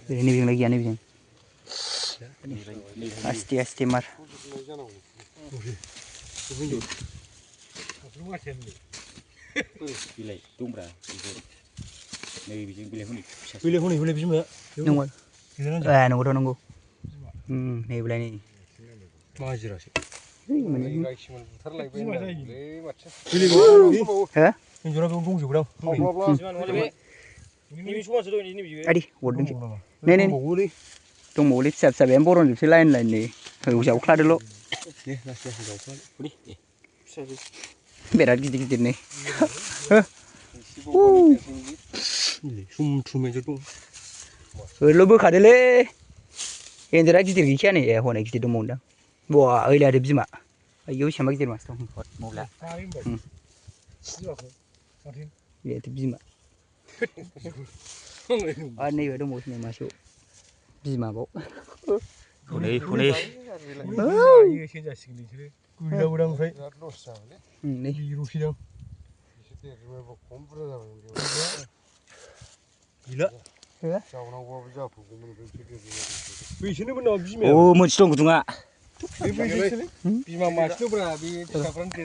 Ini bikin lagi, ini bikin. Asti mar. Pilih tumbra. Nih bikin pilih huni. Pilih bisa mbak. Nunggu. Nunggu. Nih boleh nih. Majir sih. Pilih. Hah? Ini jual bung juga dong. Ini semua sudah ini juga. Adi, wording sih. Nih. Tunggu boleh siap yang boron sih lain nih. Usah uklah dulu. Berat gitu nih. Sum aja tuh. Lo berkah deh le. Yang terakhir gitu kian nih ya, honek gitu munda. Wah, ini ada bisma. Ayo sama gitu mas. Mula. Ya itu bisma. Aneh ada musuhnya masuk. Bisma kok. Huni. Iya sih jadi sini sih. Kuda udang saya. Nih. Biru sih dong. Gila. Ya. Bisnya benar bisma. Oh, muncul tunggu tunggu. Bisma mas itu berapa? Bisa